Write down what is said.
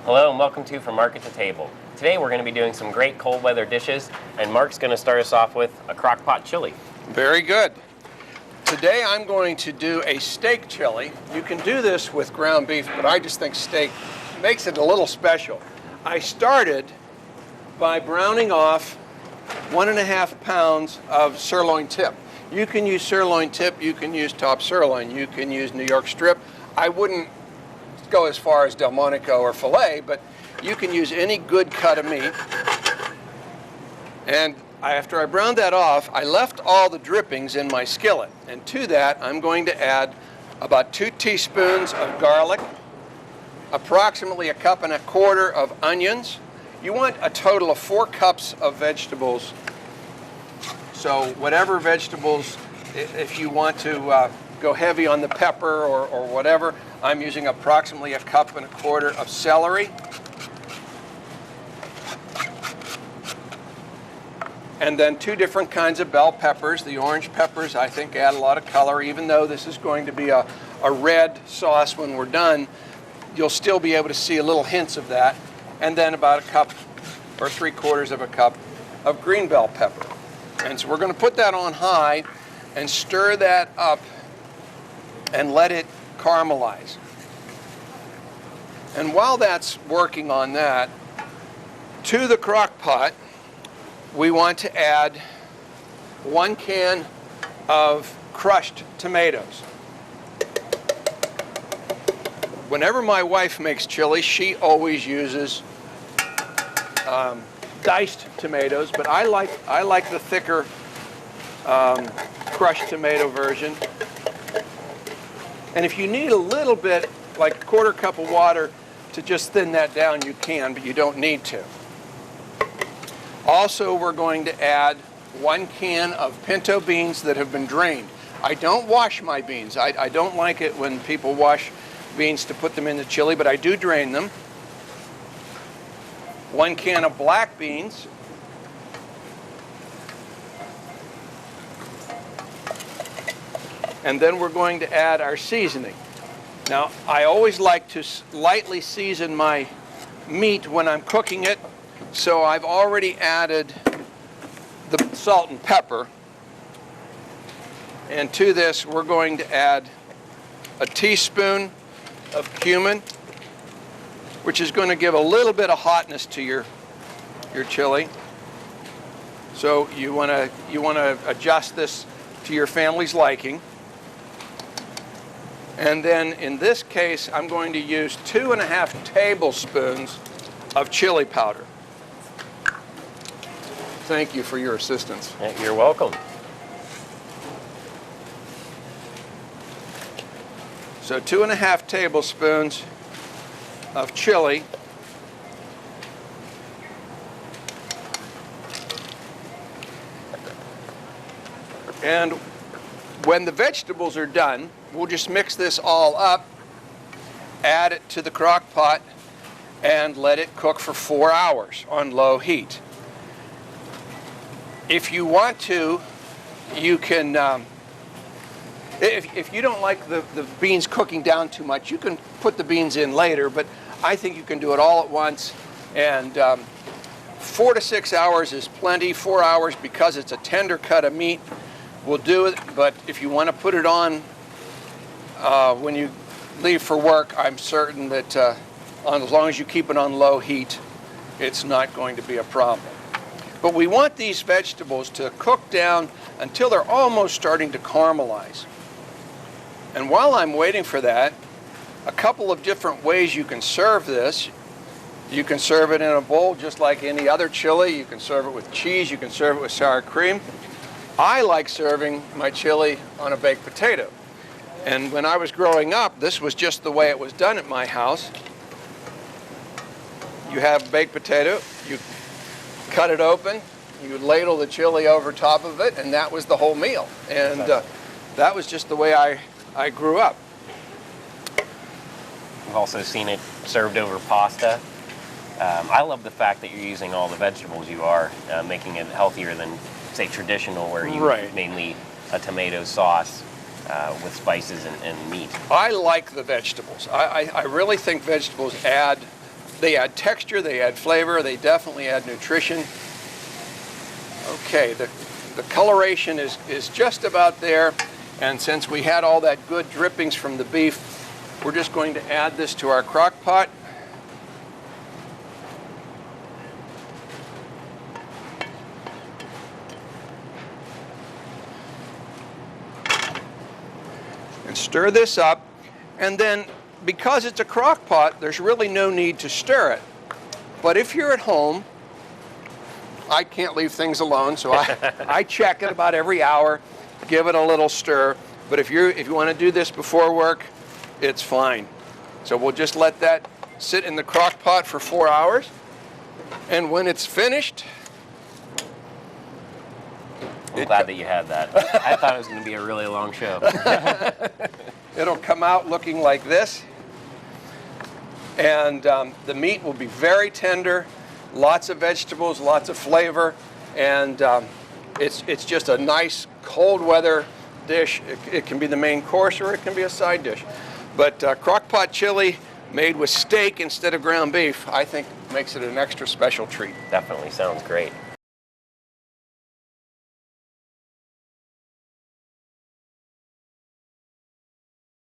Hello and welcome to From Market to Table. Today we're going to be doing some great cold weather dishes, and Mark's going to start us off with a crock pot chili. Very good. Today I'm going to do a steak chili. You can do this with ground beef, but I just think steak makes it a little special. I started by browning off 1.5 pounds of sirloin tip. You can use sirloin tip, you can use top sirloin, you can use New York strip. I wouldn't go as far as Delmonico or filet, but you can use any good cut of meat. And after I browned that off, I left all the drippings in my skillet. And to that, I'm going to add about 2 teaspoons of garlic, approximately 1.25 cups of onions. You want a total of 4 cups of vegetables. So whatever vegetables, if you want to go heavy on the pepper or whatever, I'm using approximately 1.25 cups of celery. And then 2 different kinds of bell peppers. The orange peppers, I think, add a lot of color. Even though this is going to be a red sauce when we're done, you'll still be able to see a little hints of that. And then about 1 cup or 3/4 cup of green bell pepper. And so we're going to put that on high and stir that up and let it caramelize. And while that's working on that, to the crock pot, we want to add 1 can of crushed tomatoes. Whenever my wife makes chili, she always uses diced tomatoes, but I like the thicker crushed tomato version. And if you need a little bit, like 1/4 cup of water to just thin that down, you can, but you don't need to. Also, we're going to add 1 can of pinto beans that have been drained. I don't wash my beans. I don't like it when people wash beans to put them in the chili, but I do drain them. 1 can of black beans. And then we're going to add our seasoning. Now, I always like to lightly season my meat when I'm cooking it, so I've already added the salt and pepper. And to this, we're going to add a teaspoon of cumin, which is going to give a little bit of hotness to your chili. So you want to adjust this to your family's liking. And then in this case, I'm going to use 2.5 tablespoons of chili powder. Thank you for your assistance. You're welcome. So 2.5 tablespoons of chili. And when the vegetables are done, we'll just mix this all up, add it to the crock pot, and let it cook for 4 hours on low heat. If you want to, you can, if you don't like the beans cooking down too much, you can put the beans in later, but I think you can do it all at once. And 4 to 6 hours is plenty. 4 hours, because it's a tender cut of meat, will do it. But if you want to put it on when you leave for work, I'm certain that as long as you keep it on low heat, it's not going to be a problem. But we want these vegetables to cook down until they're almost starting to caramelize. And while I'm waiting for that, a couple of different ways you can serve this. You can serve it in a bowl just like any other chili. You can serve it with cheese. You can serve it with sour cream. I like serving my chili on a baked potato. And when I was growing up, this was just the way it was done at my house. You have baked potato, you cut it open, you ladle the chili over top of it, and that was the whole meal. And that was just the way I grew up. I've also seen it served over pasta. I love the fact that you're using all the vegetables you are, making it healthier than, say, traditional, where you mainly a tomato sauce with spices and meat. I like the vegetables. I really think vegetables add They add texture, they add flavor, they definitely add nutrition. Okay, the coloration is just about there, and since we had all that good drippings from the beef, we're just going to add this to our crock pot. And stir this up, and then because it's a crock pot, there's really no need to stir it. But if you're at home, I can't leave things alone, so I check it about every hour, give it a little stir. But if you want to do this before work, it's fine. So we'll just let that sit in the crock pot for 4 hours, and when it's finished, I'm glad that you had that. I thought it was going to be a really long show. it'll come out looking like this. And the meat will be very tender, lots of vegetables, lots of flavor, and it's just a nice cold weather dish. It can be the main course or it can be a side dish. But crock pot chili made with steak instead of ground beef, I think makes it an extra special treat. Definitely sounds great.